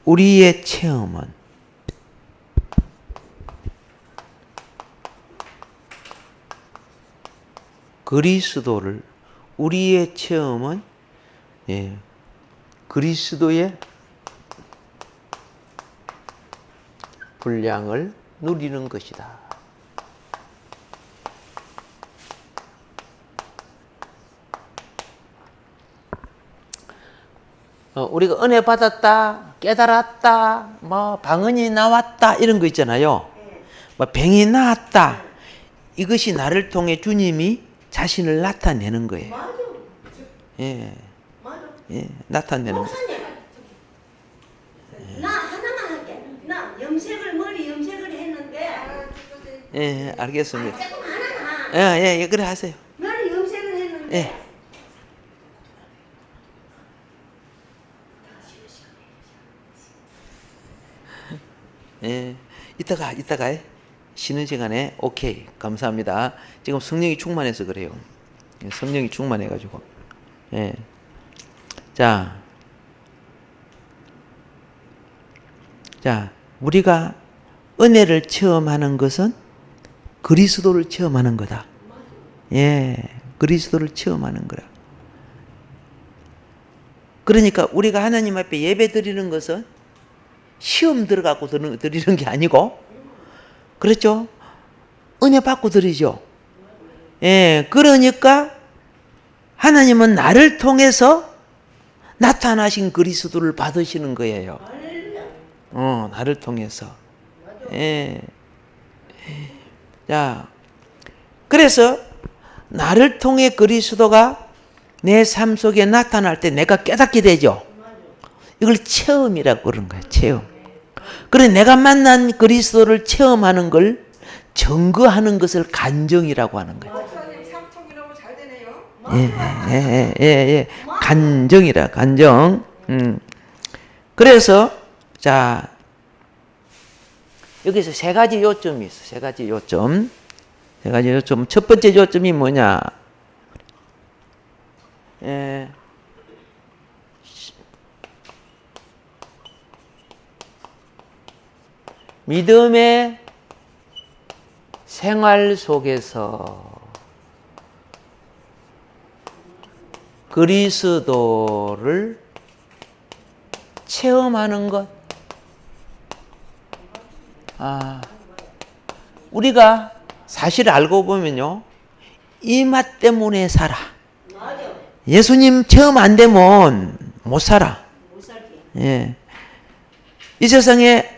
우리의 체험은 그리스도를 우리의 체험은 그리스도의 분량을 누리는 것이다. 우리가 은혜 받았다, 깨달았다, 뭐 방언이 나왔다 이런 거 있잖아요. 뭐 병이 나았다. 이것이 나를 통해 주님이 자신을 나타내는 거예요. 맞아. 예, 맞아. 예, 나타내는 거예요. 목사님, 나 하나만 할게. 나 머리 염색을 했는데. 예, 알겠습니다. 조금 하나만. 예, 그래 하세요. 머리 염색을 했는데. 예. 예, 이따가 쉬는 시간에 오케이 감사합니다. 지금 성령이 충만해서 그래요. 성령이 충만해가지고. 예. 자, 우리가 은혜를 체험하는 것은 그리스도를 체험하는 거다. 예, 그리스도를 체험하는 거라. 그러니까 우리가 하나님 앞에 예배 드리는 것은 시험 들어가고 드리는 게 아니고, 그렇죠? 은혜 받고 드리죠. 예, 그러니까 하나님은 나를 통해서 나타나신 그리스도를 받으시는 거예요. 나를 통해서. 예. 자, 그래서 나를 통해 그리스도가 내 삶 속에 나타날 때 내가 깨닫게 되죠. 이걸 체험이라고 그러는 거예요. 체험. 그래 내가 만난 그리스도를 체험하는 걸 증거하는 것을 간정이라고 하는 거예요. 목사님 삼통이 너무 잘 되네요. 예. 간정이라 간정. 그래서 자 여기서 세 가지 요점이 있어. 세 가지 요점. 첫 번째 요점이 뭐냐? 믿음의 생활 속에서 그리스도를 체험하는 것. 우리가 사실 알고 보면요, 이 맛 때문에 살아. 맞아. 예수님 체험 안 되면 못 살아. 못 살게. 예. 이 세상에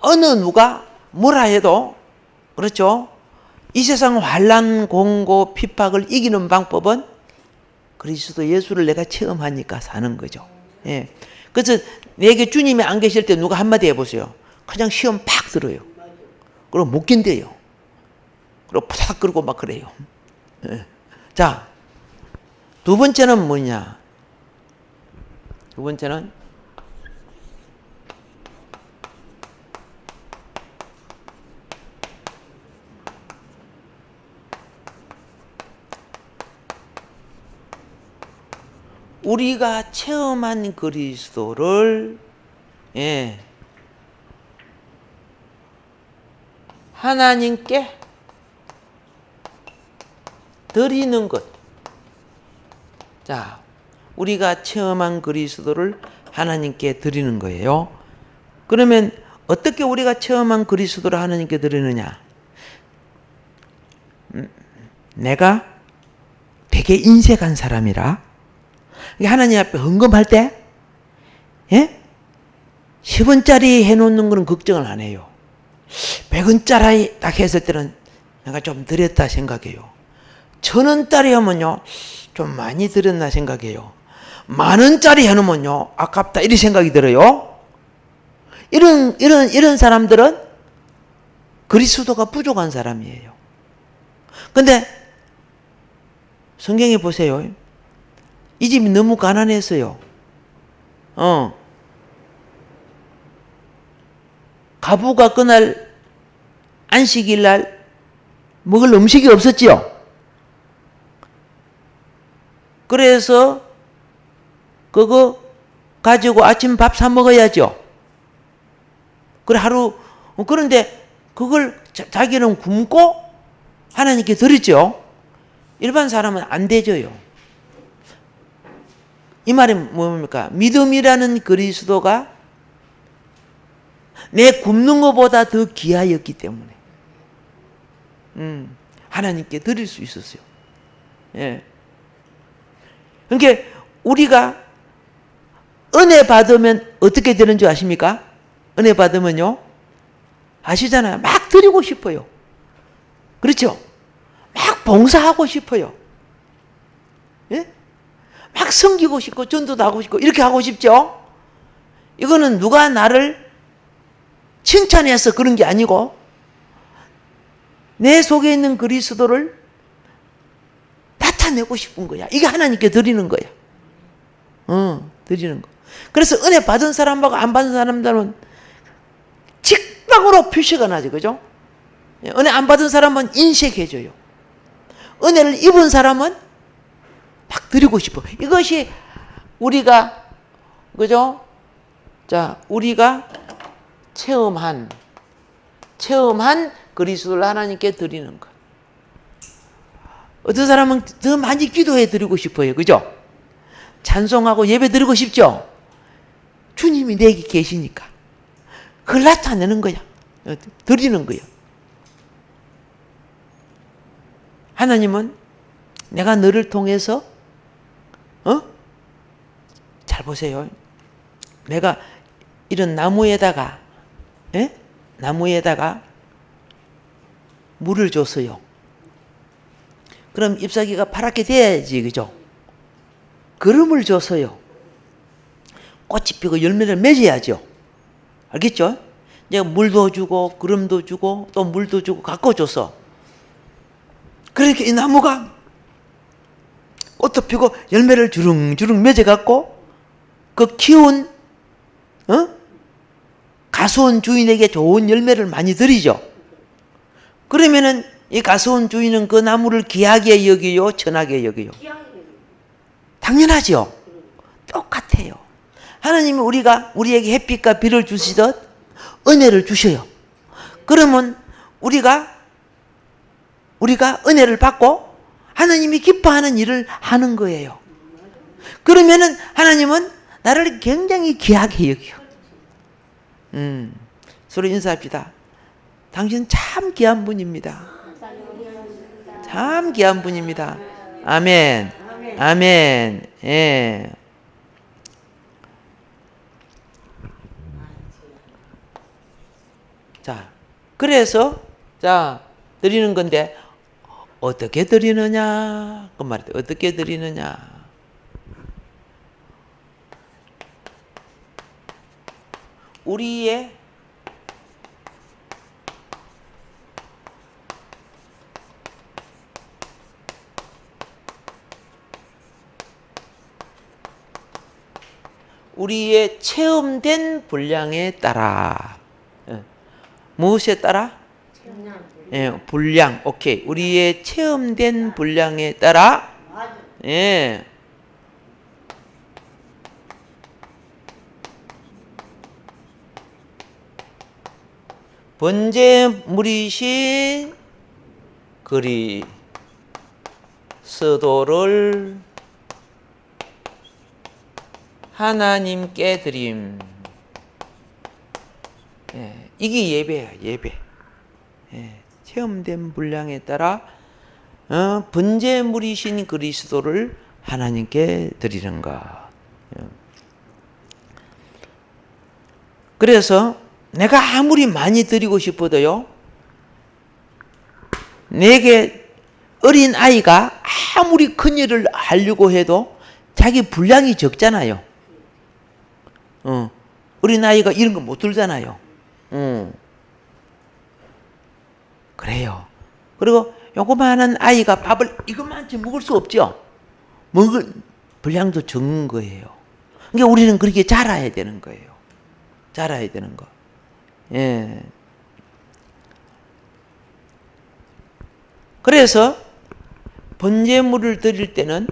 어느 누가 뭐라 해도, 그렇죠? 이 세상 환난, 공고, 핍박을 이기는 방법은 그리스도 예수를 내가 체험하니까 사는 거죠. 예. 그래서 내게 주님이 안 계실 때 누가 한마디 해보세요. 그냥 시험 팍 들어요. 그럼 못 견뎌요. 그리고 푸삭 끓고 막 그래요. 예. 자, 두 번째는 뭐냐? 두 번째는 우리가 체험한 그리스도를 하나님께 드리는 것. 자, 우리가 체험한 그리스도를 하나님께 드리는 거예요. 그러면 어떻게 우리가 체험한 그리스도를 하나님께 드리느냐? 내가 되게 인색한 사람이라 하나님 앞에 헌금할 때 10원짜리 해놓는 거는 걱정을 안 해요. 100원짜리 딱 했을 때는 내가 좀 드렸다 생각해요. 1000원짜리 하면요 좀 많이 드렸나 생각해요. 10,000원짜리 해놓으면요 아깝다 이런 생각이 들어요. 이런 사람들은 그리스도가 부족한 사람이에요. 근데 성경에 보세요. 이 집이 너무 가난했어요. 가부가 그날 안식일 날 먹을 음식이 없었지요. 그래서 그거 가지고 아침 밥 사 먹어야죠. 그래 하루 그런데 그걸 자기는 굶고 하나님께 드리죠. 일반 사람은 안 되죠요. 이 말이 뭡니까? 믿음이라는 그리스도가 내 굶는 것보다 더 귀하였기 때문에 하나님께 드릴 수 있었어요. 예. 그러니까 우리가 은혜 받으면 어떻게 되는 줄 아십니까? 은혜 받으면요, 아시잖아요. 막 드리고 싶어요. 그렇죠? 막 봉사하고 싶어요. 예? 막 섬기고 싶고 전도도 하고 싶고 이렇게 하고 싶죠? 이거는 누가 나를 칭찬해서 그런 게 아니고 내 속에 있는 그리스도를 나타내고 싶은 거야. 이게 하나님께 드리는 거야. 드리는 거. 그래서 은혜 받은 사람하고 안 받은 사람들은 직방으로 표시가 나죠. 그죠? 은혜 안 받은 사람은 인색해져요. 은혜를 입은 사람은 막 드리고 싶어. 이것이 우리가, 그죠? 자, 우리가 체험한 그리스도를 하나님께 드리는 것. 어떤 사람은 더 많이 기도해 드리고 싶어요. 그죠? 찬송하고 예배 드리고 싶죠? 주님이 내게 계시니까. 그걸 나타내는 거야. 드리는 거야. 하나님은 내가 너를 통해서, 잘 보세요. 내가 이런 나무에다가 물을 줬어요. 그럼 잎사귀가 파랗게 돼야지, 그죠? 그름을 줬어요. 꽃이 피고 열매를 맺어야죠. 알겠죠? 내가 물도 주고 그름도 주고 또 물도 주고 가꿔줘서 그러니까 이 나무가 꽃도 피고 열매를 주릉주릉 맺어갖고 그 키운 가수원 주인에게 좋은 열매를 많이 드리죠. 그러면은 이 가수원 주인은 그 나무를 귀하게 여기요, 천하게 여기요? 당연하죠. 똑같아요. 하나님이 우리에게 햇빛과 비를 주시듯 은혜를 주셔요. 그러면 우리가 은혜를 받고 하나님이 기뻐하는 일을 하는 거예요. 그러면은 하나님은 나를 굉장히 귀하게 여겨요. 서로 인사합시다. 당신 참 귀한 분입니다. 참 귀한 분입니다. 아멘. 아멘. 예. 자, 그래서 드리는 건데 어떻게 드리느냐? 그 말이에요. 어떻게 드리느냐? 우리의 체험된 분량에 따라. 무엇에 따라? 분량. 오케이. 우리의 체험된 분량에 따라. 예. 번제물이신 그리스도를 하나님께 드림. 예, 이게 예배야, 예배. 예, 체험된 분량에 따라 번제물이신 그리스도를 하나님께 드리는 것. 예. 그래서 내가 아무리 많이 드리고 싶어도요, 내게 어린 아이가 아무리 큰 일을 하려고 해도 자기 분량이 적잖아요. 어린 아이가 이런 거 못 들잖아요. 그래요. 그리고 요거만한 아이가 밥을 이것만치 먹을 수 없죠. 먹을 분량도 적은 거예요. 그러니까 우리는 그렇게 자라야 되는 거예요. 자라야 되는 거. 예. 그래서 번제물을 드릴 때는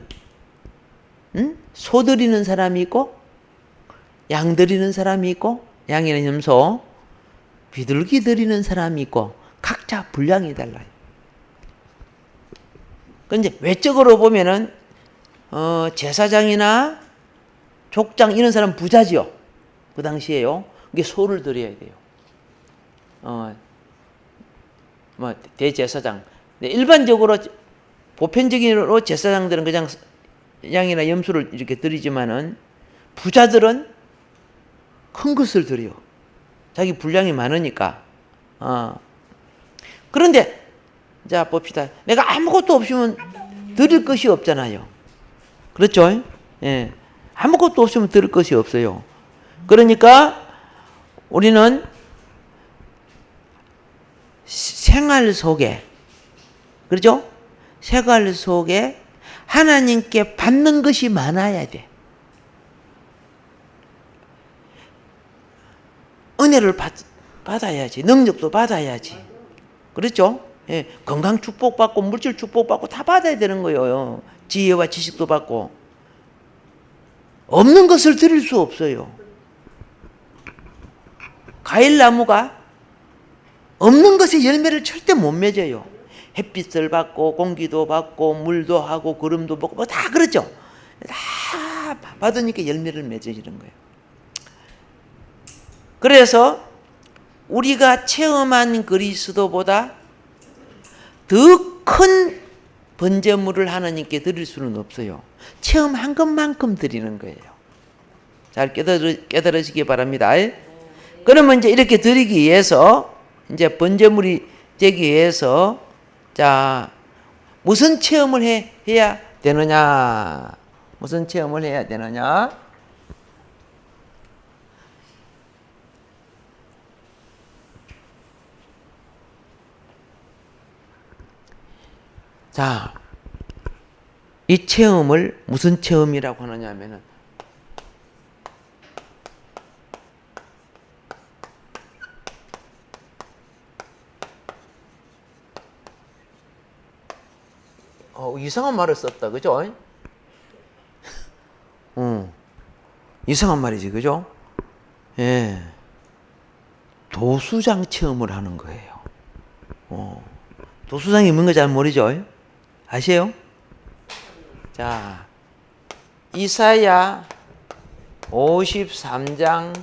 소 드리는 사람이 있고 양 드리는 사람이 있고, 양이나 염소, 비둘기 드리는 사람이 있고, 각자 분량이 달라요. 근데 외적으로 보면은, 제사장이나 족장 이런 사람 부자지요. 그 당시에요. 이게 소를 드려야 돼요. 대제사장. 일반적으로 보편적으로 제사장들은 그냥 양이나 염소를 이렇게 드리지만은 부자들은 큰 것을 드려. 자기 분량이 많으니까. 그런데 자 봅시다. 내가 아무것도 없으면 드릴 것이 없잖아요. 그렇죠? 예. 아무것도 없으면 드릴 것이 없어요. 그러니까 우리는 생활 속에, 그렇죠? 생활 속에 하나님께 받는 것이 많아야 돼. 은혜를 받아야지. 능력도 받아야지. 그렇죠? 예, 건강 축복받고 물질 축복받고 다 받아야 되는 거예요. 지혜와 지식도 받고. 없는 것을 드릴 수 없어요. 과일나무가 없는 것의 열매를 절대 못 맺어요. 햇빛을 받고 공기도 받고 물도 하고 구름도 먹고 뭐 다 그렇죠. 다 받으니까 열매를 맺어지는 거예요. 그래서 우리가 체험한 그리스도보다 더 큰 번제물을 하나님께 드릴 수는 없어요. 체험한 것만큼 드리는 거예요. 잘 깨달으시기 바랍니다. 그러면 이제 이렇게 드리기 위해서, 이제 번제물이 되기 위해서, 자, 무슨 체험을 해야 되느냐? 무슨 체험을 해야 되느냐? 자, 이 체험을 무슨 체험이라고 하느냐 하면은, 이상한 말을 썼다, 그죠? 이상한 말이지, 그죠? 예. 도수장 체험을 하는 거예요. 도수장이 뭔가 잘 모르죠? 아세요? 자, 이사야 53장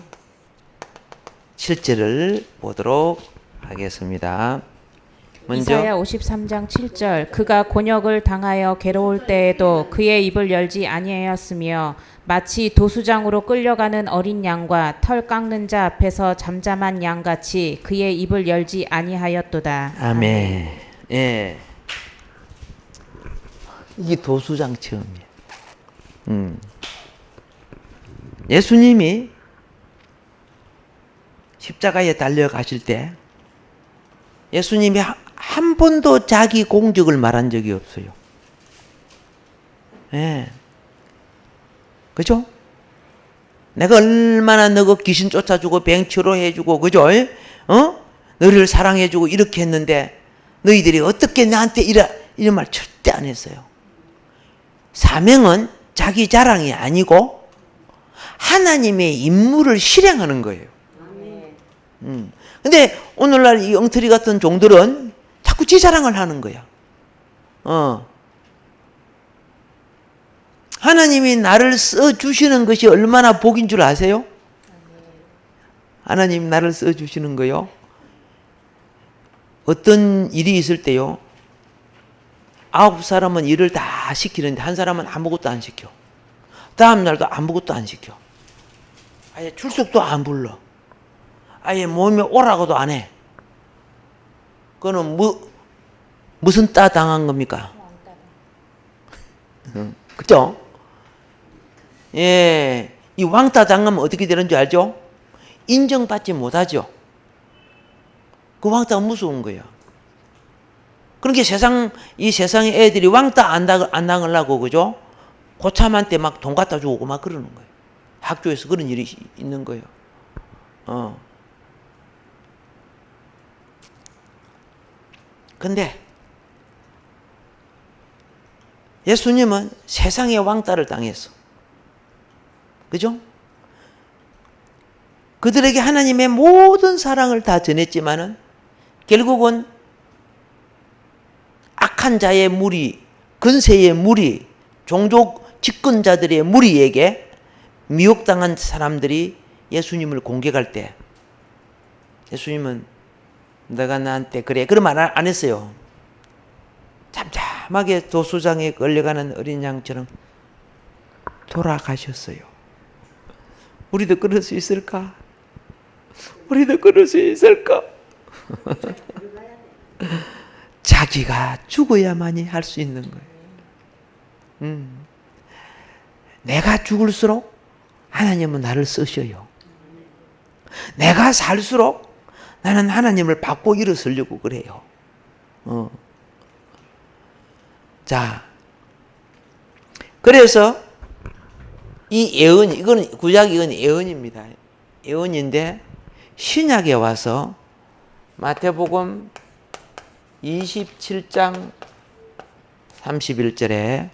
7절을 보도록 하겠습니다. 먼저 이사야 53장 7절 그가 곤욕을 당하여 괴로울 때에도 그의 입을 열지 아니하였으며 마치 도수장으로 끌려가는 어린 양과 털 깎는 자 앞에서 잠잠한 양같이 그의 입을 열지 아니하였도다. 아멘. 예. 이게 도수장 체험이에요. 예수님이 십자가에 달려가실 때 예수님이 한 번도 자기 공적을 말한 적이 없어요. 예. 그죠? 내가 얼마나 너가 귀신 쫓아주고 병 치료해주고, 그죠? 너를 사랑해주고 이렇게 했는데 너희들이 어떻게 나한테 이런 말 절대 안 했어요. 사명은 자기 자랑이 아니고 하나님의 임무를 실행하는 거예요. 근데 오늘날 이 엉터리 같은 종들은 자꾸 지 자랑을 하는 거야. 하나님이 나를 써주시는 것이 얼마나 복인 줄 아세요? 하나님 나를 써주시는 거요. 어떤 일이 있을 때요, 9사람은 일을 다 시키는데 한 사람은 아무것도 안 시켜. 다음 날도 아무것도 안 시켜. 아예 출석도 안 불러. 아예 몸에 오라고도 안 해. 그거는 무슨 따 당한 겁니까? 그죠? 예, 이 왕따 당하면 어떻게 되는 줄 알죠? 인정받지 못하죠. 그 왕따가 무서운 거예요. 그러니까 이 세상의 애들이 왕따 안 당하려고, 그죠? 고참한테 막 돈 갖다 주고 막 그러는 거예요. 학교에서 그런 일이 있는 거예요. 근데 예수님은 세상의 왕따를 당했어. 그죠? 그들에게 하나님의 모든 사랑을 다 전했지만은 결국은 악한 자의 무리, 근세의 무리, 종족 집권자들의 무리에게 미혹당한 사람들이 예수님을 공격할 때 예수님은 너가 나한테 그래 그런 말 안 했어요. 잠잠하게 도수장에 끌려가는 어린 양처럼 돌아가셨어요. 우리도 그럴 수 있을까? 우리도 그럴 수 있을까? 자기가 죽어야만이 할 수 있는 거예요. 내가 죽을수록 하나님은 나를 쓰셔요. 내가 살수록 나는 하나님을 받고 일어서려고 그래요. 자, 그래서 이 예언, 이거는 구약 이건 예언입니다. 예언인데 신약에 와서 마태복음 27장 31절에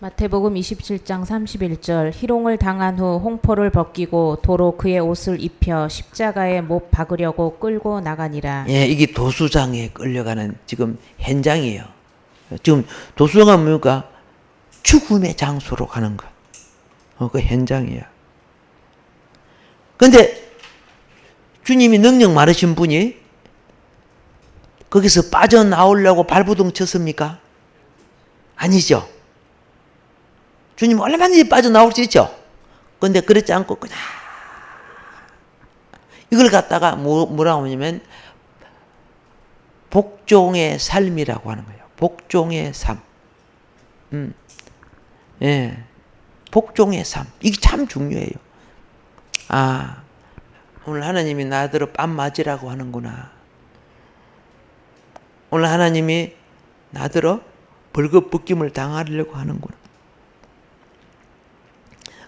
마태복음 27장 31절 희롱을 당한 후 홍포를 벗기고 도로 그의 옷을 입혀 십자가에 못 박으려고 끌고 나가니라. 예, 이게 도수장에 끌려가는 지금 현장이에요. 지금 도수장은 뭡니까? 죽음의 장소로 가는 것. 그 현장이야. 근데 주님이 능력 많으신 분이 거기서 빠져나오려고 발부둥 쳤습니까? 아니죠. 주님 얼마든지 빠져나올 수 있죠. 근데 그렇지 않고 그냥 이걸 갖다가 뭐라고 하냐면 복종의 삶이라고 하는 거예요. 복종의 삶. 예. 복종의 삶. 이게 참 중요해요. 아, 오늘 하나님이 나더러 뺨 맞으라고 하는구나. 오늘 하나님이 나더러 벌거벗김을 당하려고 하는구나.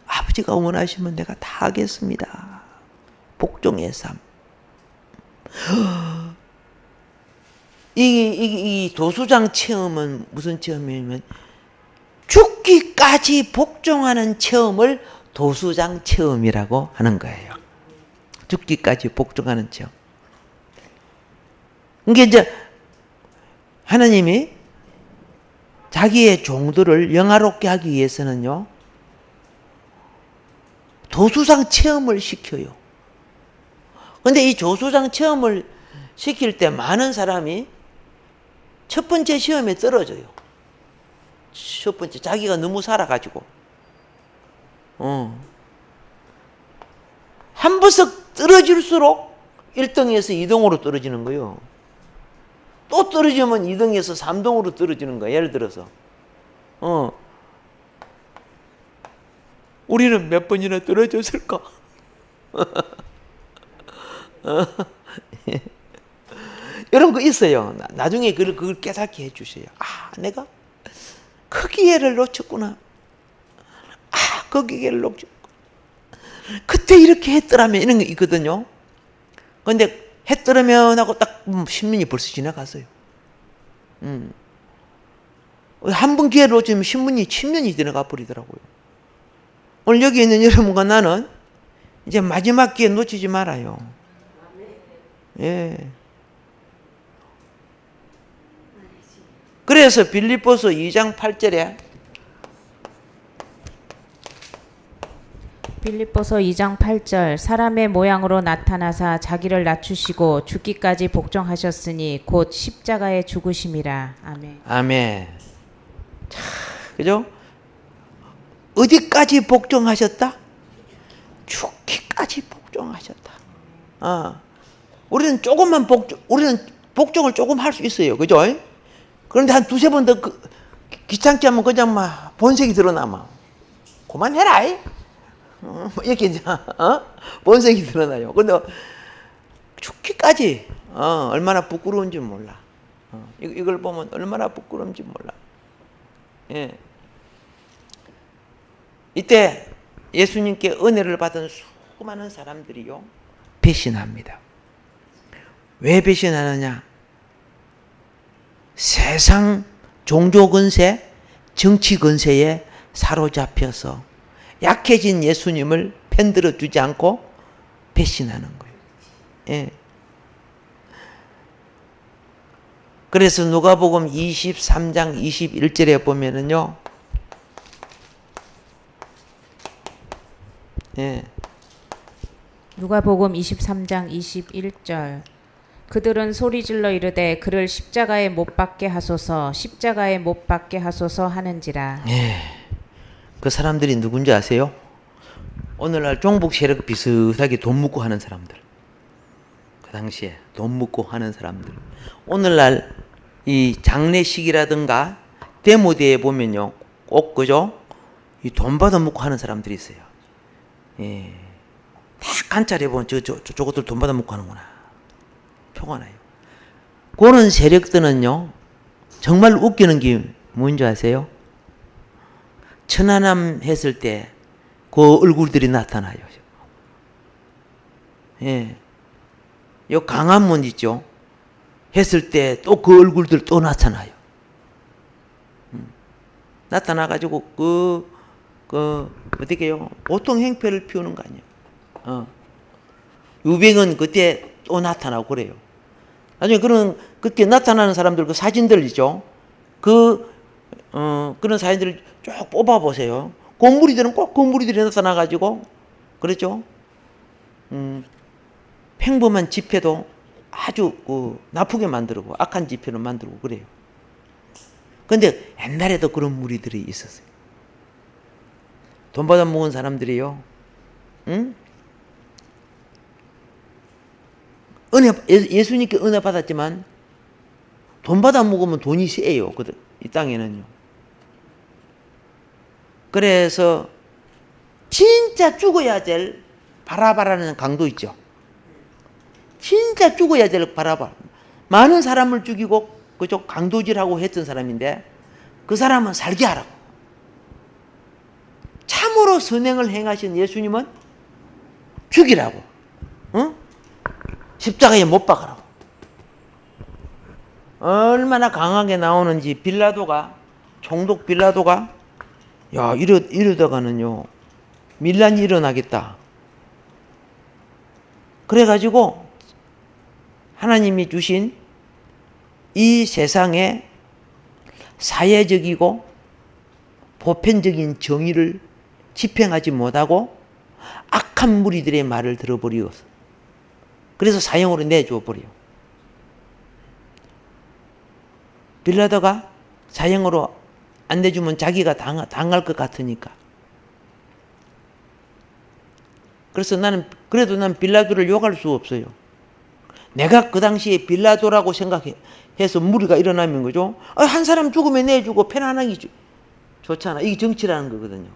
아버지가 원하시면 내가 다 하겠습니다. 복종의 삶. 이 도수장 체험은 무슨 체험이냐면 죽기까지 복종하는 체험을 도수장 체험이라고 하는 거예요. 죽기까지 복종하는 체험. 이게 이제 하나님이 자기의 종들을 영화롭게 하기 위해서는요, 도수장 체험을 시켜요. 근데 이 도수장 체험을 시킬 때 많은 사람이 첫 번째 시험에 떨어져요. 첫 번째, 자기가 너무 살아가지고. 한 버석 떨어질수록 1등에서 2등으로 떨어지는 거예요. 또 떨어지면 2등에서 3등으로 떨어지는 거예요. 예를 들어서. 우리는 몇 번이나 떨어졌을까? 이런 거 있어요. 나중에 그걸 깨닫게 해주세요. 아, 내가 그 기회를 놓쳤구나. 아, 그 기회를 놓쳤구나. 그때 이렇게 했더라면 이런 거 있거든요. 근데 했더라면 하고 딱 10년이 벌써 지나갔어요. 한 번 기회를 놓치면 10년이 지나가 버리더라고요. 오늘 여기 있는 여러분과 나는 이제 마지막 기회 놓치지 말아요. 예. 그래서 빌립보서 2장 8절에 빌립보서 2장 8절 사람의 모양으로 나타나사 자기를 낮추시고 죽기까지 복종하셨으니 곧 십자가에 죽으심이라. 아멘. 아멘. 자, 그죠? 어디까지 복종하셨다? 죽기까지 복종하셨다. 우리는 우리는 복종을 조금 할 수 있어요. 그죠? 그런데 한 두세 번 더 귀찮게 하면 그냥 막 본색이 드러나면 그만해라. 이렇게 이제 본색이 드러나요. 근데 죽기까지 얼마나 부끄러운지 몰라. 이걸 보면 얼마나 부끄러운지 몰라. 예. 이때 예수님께 은혜를 받은 수많은 사람들이요 배신합니다. 왜 배신하느냐? 세상 종교 근세, 정치 근세에 사로잡혀서 약해진 예수님을 편들어 주지 않고 배신하는 거예요. 예. 그래서 누가복음 23장 21절에 보면은요. 예. 누가복음 23장 21절. 그들은 소리질러 이르되 그를 십자가에 못 박게 하소서, 십자가에 못 박게 하소서 하는지라. 예. 그 사람들이 누군지 아세요? 오늘날 종북 세력 비슷하게 돈 묻고 하는 사람들. 그 당시에 돈 묻고 하는 사람들. 오늘날 이 장례식이라든가 데모대에 보면요, 꼭 그죠? 이 돈 받아 묻고 하는 사람들이 있어요. 예. 다 관찰해 보면 저것들 돈 받아 묻고 하는구나. 표가 나요. 그런 세력들은요, 정말 웃기는 게 뭔지 아세요? 천안함 했을 때 그 얼굴들이 나타나요. 예. 요 강화문 있죠? 했을 때 또 그 얼굴들 또 나타나요. 나타나가지고 어떻게요? 보통 행패를 피우는 거 아니에요. 유병은 그때 또 나타나고 그래요. 나중에 그렇게 나타나는 사람들 그 사진들 있죠? 그런 사진들을 쭉 뽑아보세요. 건물이들은 꼭 건물이들이 나타나가지고, 그렇죠? 평범한 집회도 아주 나쁘게 만들고, 악한 집회를 만들고 그래요. 근데 옛날에도 그런 무리들이 있었어요. 돈 받아 먹은 사람들이요. 응? 예수님께 은혜 받았지만 돈 받아 먹으면 돈이 세요. 이 땅에는요. 그래서 진짜 죽어야 될 바라바라는 강도 있죠. 진짜 죽어야 될 바라바. 많은 사람을 죽이고 그쪽 강도질하고 했던 사람인데 그 사람은 살게 하라고. 참으로 선행을 행하신 예수님은 죽이라고. 응? 십자가에 못 박으라고. 얼마나 강하게 나오는지 총독 빌라도가 야 이러다가는요 밀란이 일어나겠다. 그래가지고 하나님이 주신 이 세상에 사회적이고 보편적인 정의를 집행하지 못하고 악한 무리들의 말을 들어버리었어. 그래서 사형으로 내줘 버려. 빌라도가 사형으로 안 내주면 자기가 당할 것 같으니까. 그래서 그래도 난 빌라도를 욕할 수 없어요. 내가 그 당시에 빌라도라고 생각해서 무리가 일어나면 그죠? 한 사람 죽으면 내주고 편안하게 좋잖아. 이게 정치라는 거거든요.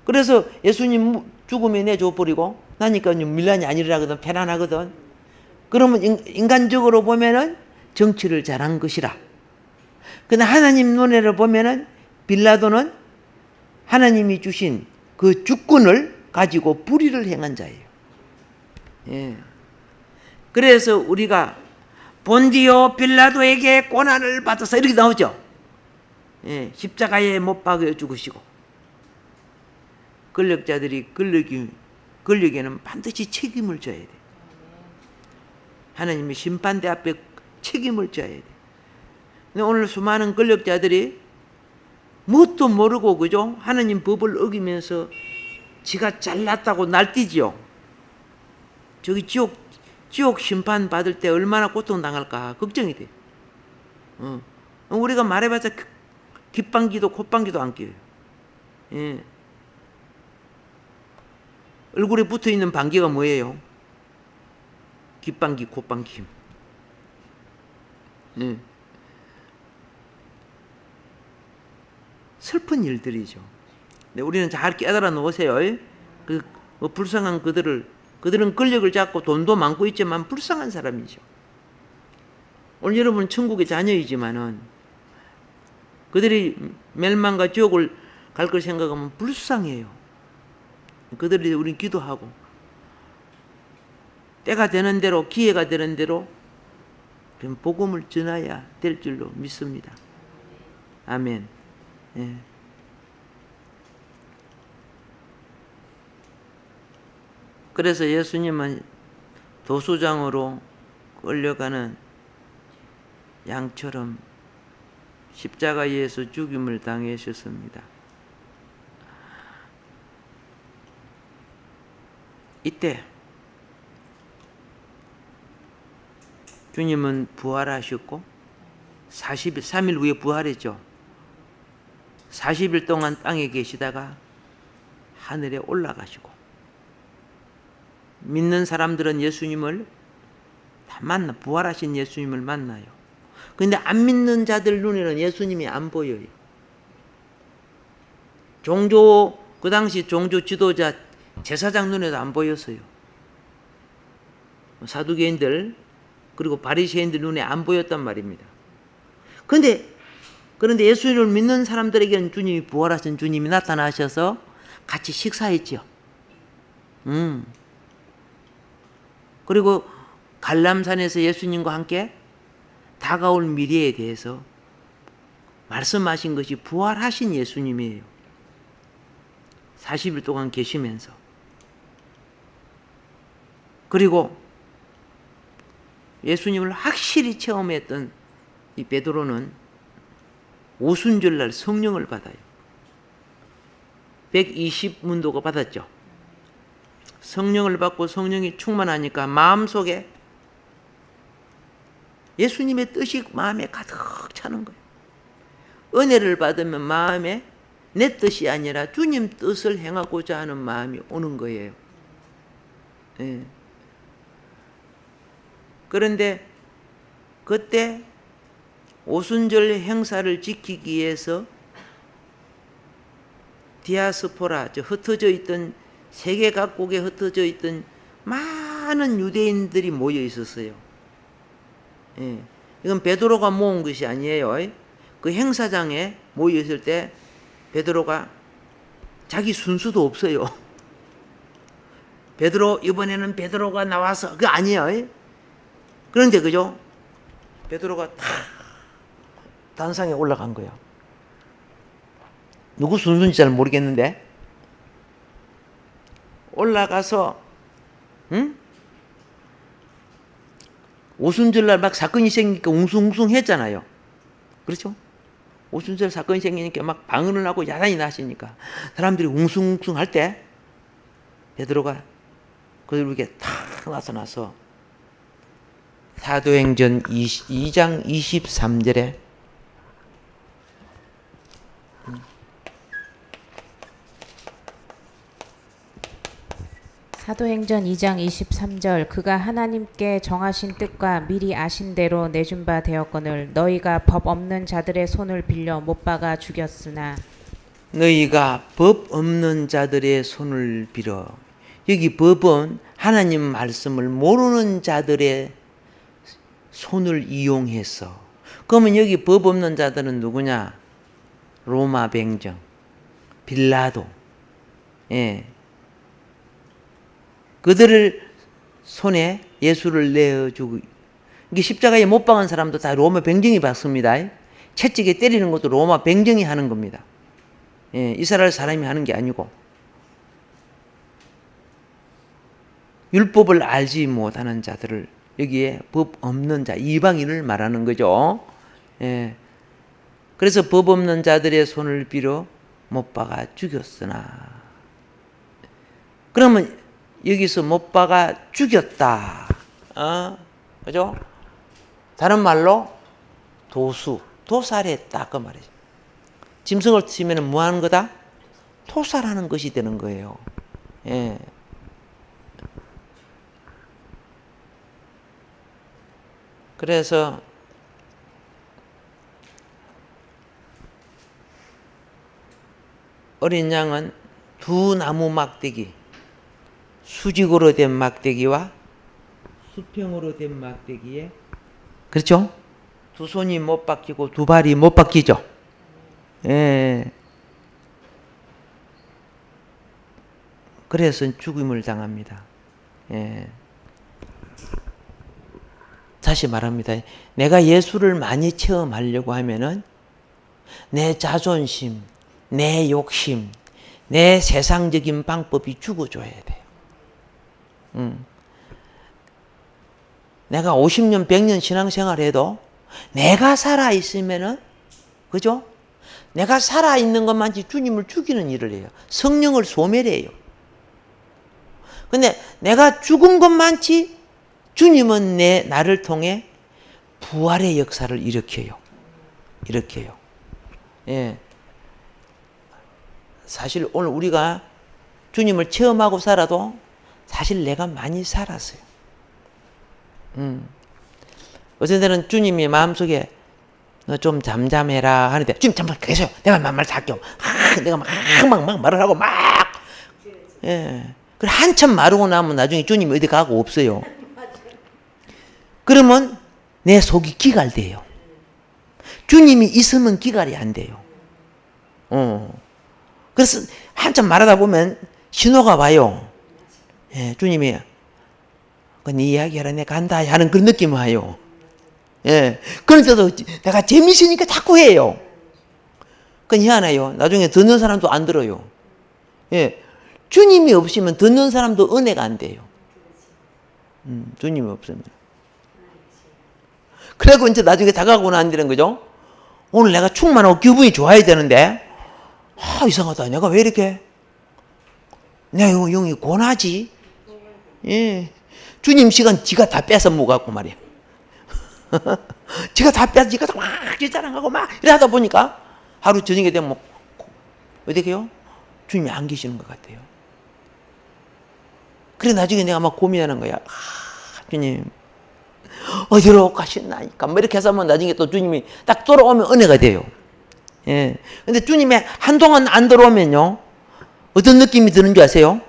그래서 예수님 죽으면 내줘 버리고 나니까 밀란이 안 일어나거든. 편안하거든. 그러면 인간적으로 보면은 정치를 잘한 것이라. 근데 하나님 눈에를 보면은 빌라도는 하나님이 주신 그 주권을 가지고 불의를 행한 자예요. 예. 그래서 우리가 본디오 빌라도에게 고난을 받아서 이렇게 나오죠. 예. 십자가에 못 박여 죽으시고 권력자들이 권력에는 반드시 책임을 져야 돼. 하나님의 심판대 앞에 책임을 져야 돼. 근데 오늘 수많은 권력자들이 뭣도 모르고 그죠? 하나님 법을 어기면서 지가 잘났다고 날뛰지요. 저기 지옥 심판 받을 때 얼마나 고통당할까 걱정이 돼. 우리가 말해봤자 귓방귀도 콧방귀도 안 껴요. 예. 얼굴에 붙어있는 방귀가 뭐예요? 귓방귀, 콧방귀. 예. 슬픈 일들이죠. 근데 우리는 잘 깨달아 놓으세요. 불쌍한 그들은 권력을 잡고 돈도 많고 있지만 불쌍한 사람이죠. 오늘 여러분 천국의 자녀이지만은 그들이 멸망과 지옥을 갈 걸 생각하면 불쌍해요. 그들이 우린 기도하고 때가 되는 대로 기회가 되는 대로 복음을 전해야 될 줄로 믿습니다. 아멘. 예. 그래서 예수님은 도수장으로 끌려가는 양처럼 십자가에서 죽임을 당하셨습니다. 이때 주님은 부활하셨고 40일, 3일 후에 부활했죠. 40일 동안 땅에 계시다가 하늘에 올라가시고, 믿는 사람들은 예수님을 다 부활하신 예수님을 만나요. 그런데 안 믿는 자들 눈에는 예수님이 안 보여요. 그 당시 종교 지도자 제사장 눈에도 안 보였어요. 사두개인들 그리고 바리새인들 눈에 안 보였단 말입니다. 그런데 예수님을 믿는 사람들에게는 주님이 부활하신 주님이 나타나셔서 같이 식사했죠. 그리고 갈람산에서 예수님과 함께 다가올 미래에 대해서 말씀하신 것이 부활하신 예수님이에요. 40일 동안 계시면서. 그리고 예수님을 확실히 체험했던 이 베드로는 오순절날 성령을 받아요. 120문도가 받았죠. 성령을 받고 성령이 충만하니까 마음속에 예수님의 뜻이 마음에 가득 차는 거예요. 은혜를 받으면 마음에 내 뜻이 아니라 주님 뜻을 행하고자 하는 마음이 오는 거예요. 예. 그런데 그때 오순절 행사를 지키기 위해서 디아스포라, 흩어져 있던 세계 각국에 흩어져 있던 많은 유대인들이 모여 있었어요. 예. 이건 베드로가 모은 것이 아니에요. 그 행사장에 모여 있을 때 베드로가 자기 순수도 없어요. 베드로 이번에는 베드로가 나와서 그거 아니에요. 그런데 그죠? 베드로가 탁 단상에 올라간 거예요. 누구 순수인지 잘 모르겠는데 올라가서 오순절날 막 사건이 생기니까 웅숭웅숭 했잖아요. 그렇죠? 오순절 사건이 생기니까 막 방언을 하고 야단이 나시니까 사람들이 웅숭웅숭 할 때 베드로가 그들에게 탁 나타나서 사도행전 2장 23절에 사도행전 2장 23절 그가 하나님께 정하신 뜻과 미리 아신 대로 내준 바 되었거늘 너희가 법 없는 자들의 손을 빌려 못 박아 죽였으나 너희가 법 없는 자들의 손을 빌어. 여기 법은 하나님 말씀을 모르는 자들의 손을 이용해서. 그러면 여기 법 없는 자들은 누구냐? 로마 병정, 빌라도. 예. 그들을 손에 예수를 내어주고, 이게 십자가에 못 박은 사람도 다 로마 병정이 받습니다. 채찍에 때리는 것도 로마 병정이 하는 겁니다. 예, 이스라엘 사람이 하는 게 아니고. 율법을 알지 못하는 자들을, 여기에 법 없는 자, 이방인을 말하는 거죠. 예. 그래서 법 없는 자들의 손을 빌어 못 박아 죽였으나. 그러면 여기서 못 박아 죽였다. 그죠? 다른 말로 도살했다. 그 말이죠. 짐승을 치면 뭐 하는 거다? 토살하는 것이 되는 거예요. 예. 그래서 어린 양은 두 나무 막대기, 수직으로 된 막대기와 수평으로 된 막대기에, 그렇죠? 두 손이 못 박히고 두 발이 못 박히죠. 예. 그래서 죽임을 당합니다. 예. 다시 말합니다. 내가 예수를 많이 체험하려고 하면은 내 자존심, 내 욕심, 내 세상적인 방법이 죽어줘야 돼요. 내가 50년, 100년 신앙생활 해도 내가 살아있으면은, 그죠? 내가 살아있는 것만치 주님을 죽이는 일을 해요. 성령을 소멸해요. 근데 내가 죽은 것만치 주님은 나를 통해 부활의 역사를 일으켜요. 예. 사실 오늘 우리가 주님을 체험하고 살아도 사실 내가 많이 살았어요. 어떤 때는 주님이 마음속에 너 좀 잠잠해라 하는데 주님 잠깐 계세요. 내가 말 다 할게요. 내가 막 말을 하고 막 예. 그래 한참 말하고 나면 나중에 주님이 어디 가고 없어요. 그러면 내 속이 기갈돼요. 주님이 있으면 기갈이 안 돼요. 그래서 한참 말하다 보면 신호가 와요. 예, 주님이 네 이야기하라 내가 간다 하는 그런 느낌이 와요. 예, 그런데도 내가 재미있으니까 자꾸 해요. 그건 희한해요. 나중에 듣는 사람도 안 들어요. 예, 주님이 없으면 듣는 사람도 은혜가 안 돼요. 주님이 없으면. 그리고 이제 나중에 다가오고 난 뒤는 거죠. 오늘 내가 충만하고 기분이 좋아야 되는데, 이상하다. 내가 왜 이렇게, 내가 영이 고나지? 예. 주님 시간 지가 다 뺏어 먹어갖고 말이야. 지가 다 뺏어, 지가 막 자랑하고 막 이러다 보니까 하루 저녁에 되면 뭐, 어떻게 해요? 주님이 안 계시는 것 같아요. 그래, 나중에 내가 막 고민하는 거야. 주님, 어디로 가시나니까. 뭐 이렇게 해서 하면 나중에 또 주님이 딱 돌아오면 은혜가 돼요. 예. 근데 주님이 한동안 안 들어오면요. 어떤 느낌이 드는 줄 아세요?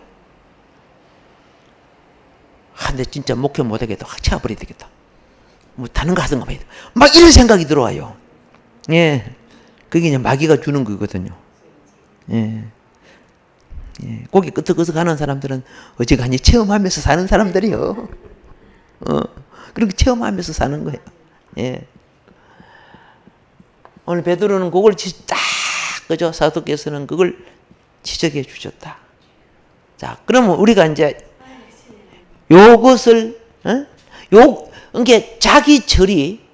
근데 진짜 목회 못하겠다. 확 채워버려야 되겠다. 뭐 다른 거 하든가 봐야 돼. 막 이런 생각이 들어와요. 예. 그게 이제 마귀가 주는 거거든요. 예. 예. 고개 끄덕끄덕 하는 사람들은 어지간히 체험하면서 사는 사람들이요. 그렇게 체험하면서 사는 거예요. 예. 오늘 베드로는 그걸 딱, 그죠? 사도께서는 그걸 지적해 주셨다. 자, 그러면 우리가 이제 요것을, 이게 자기 처리,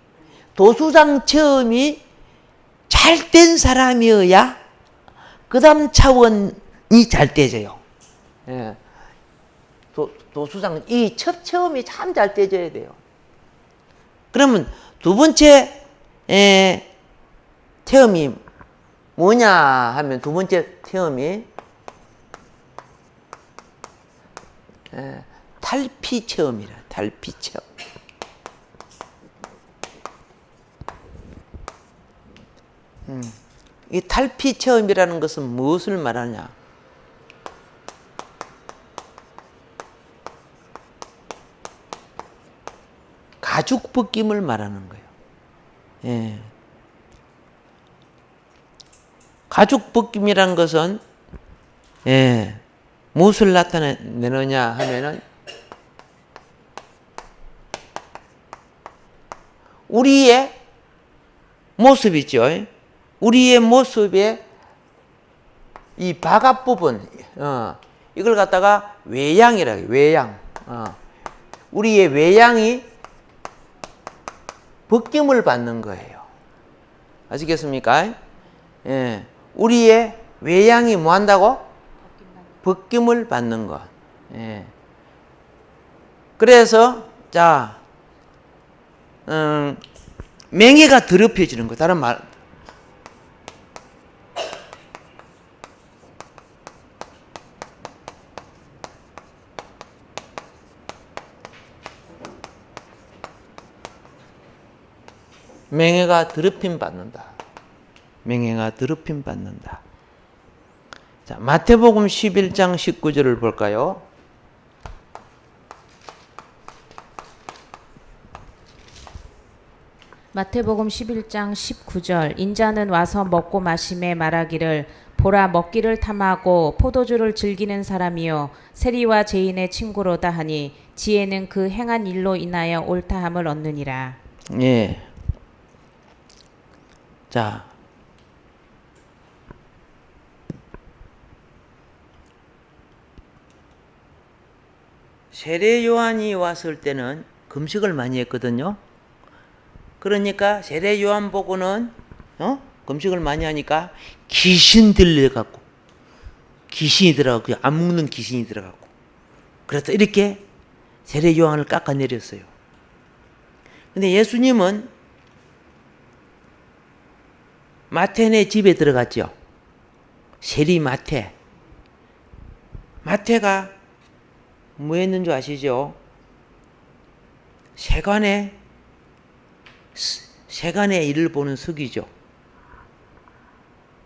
도수장 체험이 잘 된 사람이어야 그 다음 차원이 잘 되져요. 예. 도수장, 이 첫 체험이 참 잘 되져야 돼요. 그러면 두 번째, 체험이 뭐냐 하면 두 번째 체험이 탈피 체험이라. 탈피 체험. 이 탈피 체험이라는 것은 무엇을 말하냐? 가죽 벗김을 말하는 거예요. 예. 가죽 벗김이라는 것은 무엇을 나타내느냐 하면은 우리의 모습 있죠. 우리의 모습의 이 바깥 부분, 이걸 갖다가 외양이라고 해요. 외양. 우리의 외양이 벗김을 받는 거예요. 아시겠습니까? 예. 우리의 외양이 뭐 한다고? 벗김을 받는 것. 예. 그래서, 자, 맹해가 더럽혀지는 거. 다른 말. 맹해가 더럽힘 받는다. 맹해가 더럽힘 받는다. 자, 마태복음 11장 19절을 볼까요? 마태복음 11장 19절 인자는 와서 먹고 마심에 말하기를 보라 먹기를 탐하고 포도주를 즐기는 사람이요 세리와 죄인의 친구로다 하니 지혜는 그 행한 일로 인하여 옳다함을 얻느니라. 예. 자, 세례 요한이 왔을 때는 금식을 많이 했거든요. 그러니까 세례 요한 보고는 금식을 많이 하니까 귀신 들려갖고 귀신이 들어가고 안 먹는 귀신이 들어가고 그래서 이렇게 세례 요한을 깎아내렸어요. 근데 예수님은 마태네 집에 들어갔죠. 세리 마태. 마태가 뭐 했는 줄 아시죠? 세간의 일을 보는 석이죠.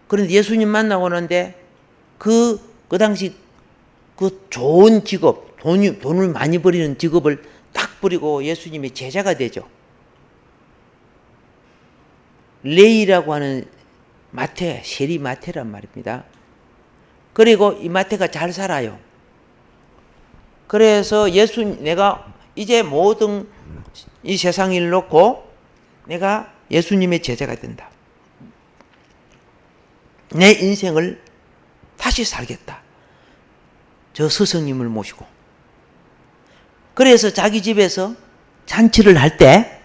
그런데 예수님 만나고 오는데 그 당시 그 좋은 직업, 돈을 많이 버리는 직업을 딱 버리고 예수님의 제자가 되죠. 레이라고 하는 마태, 세리 마태란 말입니다. 그리고 이 마태가 잘 살아요. 그래서 내가 이제 모든 이 세상 일을 놓고 내가 예수님의 제자가 된다. 내 인생을 다시 살겠다. 저 스승님을 모시고. 그래서 자기 집에서 잔치를 할 때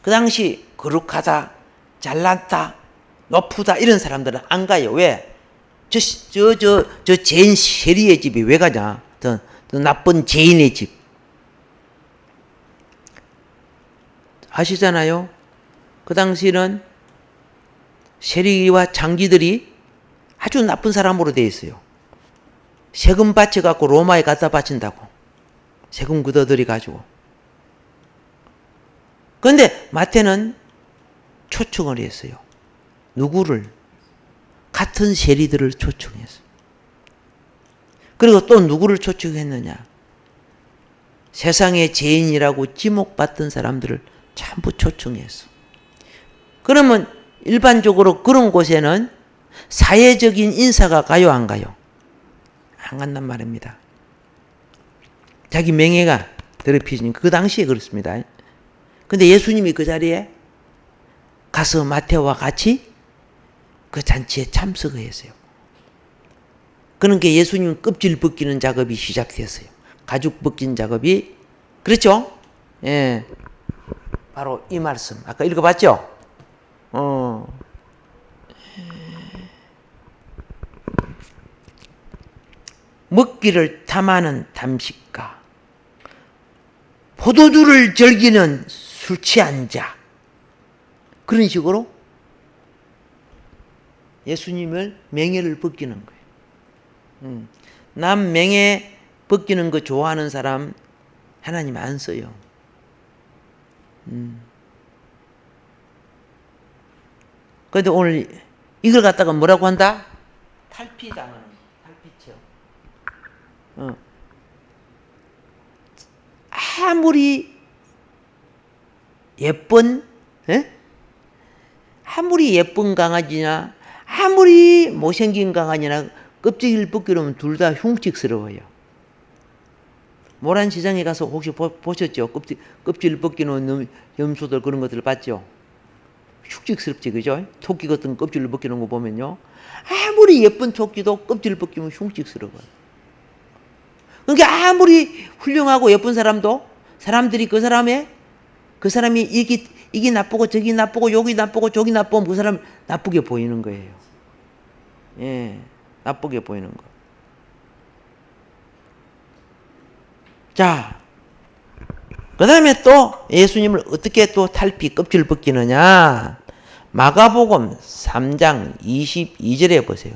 그 당시 거룩하다, 잘났다, 높다 이런 사람들은 안 가요. 왜? 저 죄인 세리의 집이 왜 가냐? 더 나쁜 죄인의 집. 아시잖아요? 그 당시는 세리와 장기들이 아주 나쁜 사람으로 되어 있어요. 세금 바쳐갖고 로마에 갖다 바친다고. 세금 걷어들이 가지고. 그런데 마태는 초청을 했어요. 누구를? 같은 세리들을 초청했어요. 그리고 또 누구를 초청했느냐? 세상의 죄인이라고 지목받던 사람들을 전부 초청했어. 그러면 일반적으로 그런 곳에는 사회적인 인사가 가요, 안 가요? 안 간단 말입니다. 자기 명예가 더럽혀지니까 그 당시에 그렇습니다. 근데 예수님이 그 자리에 가서 마태와 같이 그 잔치에 참석을 했어요. 그러니까 예수님 껍질 벗기는 작업이 시작됐어요. 가죽 벗긴 작업이. 그렇죠? 예. 바로 이 말씀. 아까 읽어봤죠? 먹기를 탐하는 담식가, 포도주를 즐기는 술 취한 자. 그런 식으로 예수님을 명예를 벗기는 거예요. 남 명예 벗기는 거 좋아하는 사람 하나님 안 써요. 그런데 오늘 이걸 갖다가 뭐라고 한다? 탈피당하는 거예요. 탈피죠. 아무리 예쁜 강아지나 아무리 못생긴 강아지나 껍질을 벗기려면 둘 다 흉측스러워요. 모란시장에 가서 혹시 보셨죠? 껍질 벗기는 염소들 그런 것들 봤죠? 흉측스럽지, 그죠? 토끼 같은 껍질을 벗기는 거 보면요. 아무리 예쁜 토끼도 껍질을 벗기면 흉측스러워요. 그러니까 아무리 훌륭하고 예쁜 사람도 사람들이 그 사람이 이게 나쁘고 저기 나쁘고 여기 나쁘고 저기 나쁘면 그 사람 나쁘게 보이는 거예요. 예, 나쁘게 보이는 거. 자, 그 다음에 또 예수님을 어떻게 또 탈피 껍질 벗기느냐? 마가복음 3장 22절에 보세요.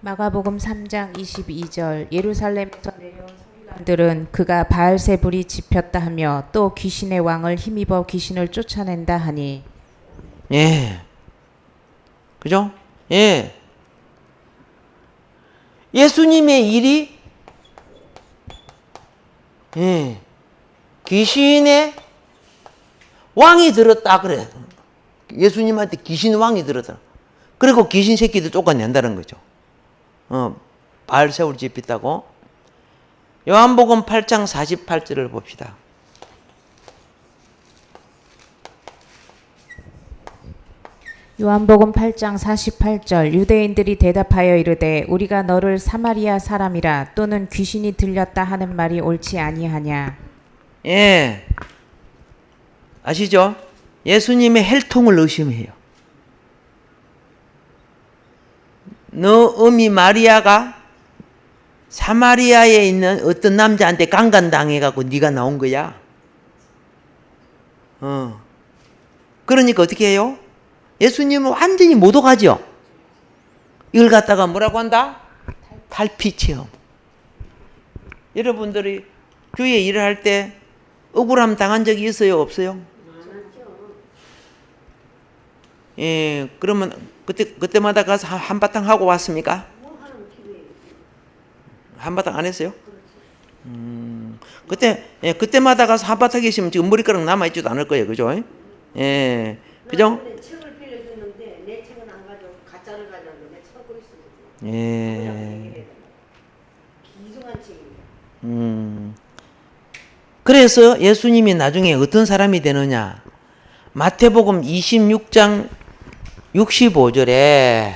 마가복음 3장 22절. 예루살렘에서 내려온 서기관들은 그가 바알세불이 집혔다 하며 또 귀신의 왕을 힘입어 귀신을 쫓아낸다 하니. 예. 그죠? 예. 예수님의 일이 귀신의 왕이 들었다 그래. 예수님한테 귀신 왕이 들었다. 그리고 귀신 새끼들 쫓아낸다는 거죠. 바알세불 집혔다고. 요한복음 8장 48절을 봅시다. 요한복음 8장 48절 유대인들이 대답하여 이르되 우리가 너를 사마리아 사람이라 또는 귀신이 들렸다 하는 말이 옳지 아니하냐. 예. 아시죠? 예수님의 혈통을 의심해요. 너 어미 마리아가 사마리아에 있는 어떤 남자한테 강간당해갖고 네가 나온 거야. 그러니까 어떻게 해요? 예수님은 완전히 모독하죠. 이걸 갖다가 뭐라고 한다? 탈피체험. 여러분들이 교회 일을 할 때 억울함 당한 적이 있어요? 없어요? 예, 그러면 그때마다 가서 한바탕 하고 왔습니까? 한바탕 안 했어요? 그때마다 가서 한바탕 계시면 지금 머리카락 남아있지도 않을 거예요. 그죠? 예. 그죠? 책을 빌려줬는데 내 책은 안 가져 가짜를 가져왔는데 내 찾고 있어. 예. 기중한 책입니다. 그래서 예수님이 나중에 어떤 사람이 되느냐? 마태복음 26장 65절에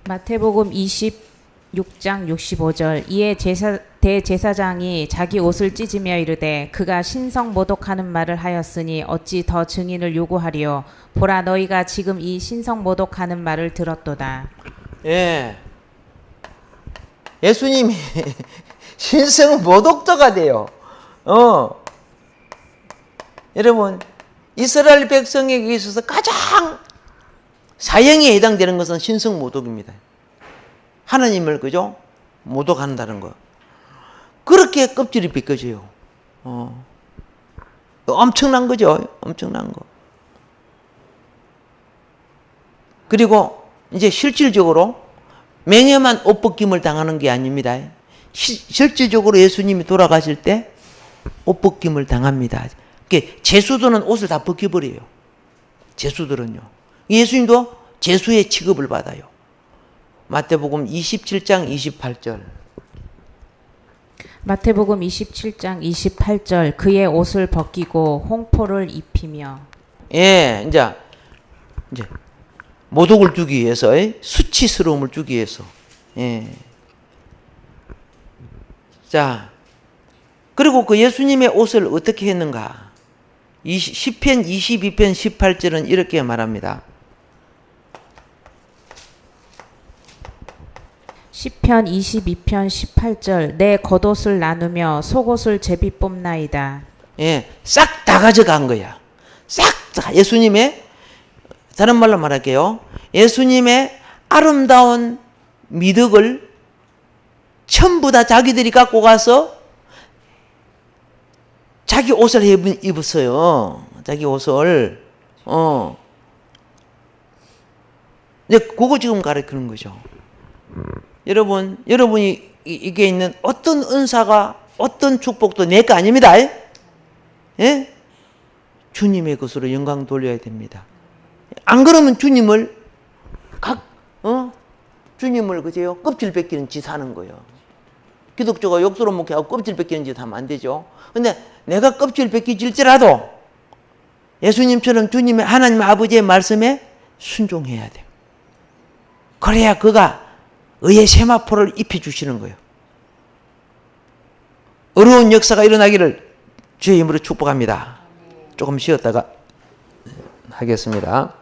마태복음 26장 65절 이에 대제사장이 자기 옷을 찢으며 이르되 그가 신성 모독하는 말을 하였으니 어찌 더 증인을 요구하리요. 보라 너희가 지금 이 신성 모독하는 말을 들었도다. 예. 예수님이 신성 모독자가 돼요. 여러분, 이스라엘 백성에게 있어서 가장 사형에 해당되는 것은 신성 모독입니다. 하나님을 그죠? 모독한다는 거. 그렇게 껍질이 벗겨져요. 엄청난 거죠. 엄청난 거. 그리고 이제 실질적으로 맹해만 옷 벗김을 당하는 게 아닙니다. 실질적으로 예수님이 돌아가실 때 옷 벗김을 당합니다. 제수들은 옷을 다 벗겨버려요. 제수들은요. 예수님도 제수의 취급을 받아요. 마태복음 27장 28절. 마태복음 27장 28절 그의 옷을 벗기고 홍포를 입히며. 예, 이제 모독을 주기 위해서, 수치스러움을 주기 위해서. 예. 자, 그리고 그 예수님의 옷을 어떻게 했는가? 시편 22편 18절은 이렇게 말합니다. 시편 22편 18절 내 겉옷을 나누며 속옷을 제비 뽑나이다. 예, 싹 다 가져간 거야. 싹 다. 예수님의, 다른 말로 말할게요. 예수님의 아름다운 미덕을 전부 다 자기들이 갖고 가서 자기 옷을 입었어요. 자기 옷을. 이제 그거 지금 가르치는 거죠. 여러분이 이게 있는 어떤 은사가 어떤 축복도 내 거 아닙니다. 예? 주님의 것으로 영광 돌려야 됩니다. 안 그러면 주님을 그제요 껍질 벗기는 짓 하는 거예요. 기독교가 욕스러운 목회하고 껍질 벗기는 짓 하면 안 되죠. 근데 내가 껍질 벗기질지라도 예수님처럼 주님의 하나님 아버지의 말씀에 순종해야 돼요. 그래야 그가 의의 세마포를 입혀주시는 거예요. 어려운 역사가 일어나기를 주의 이름으로 축복합니다. 조금 쉬었다가 하겠습니다.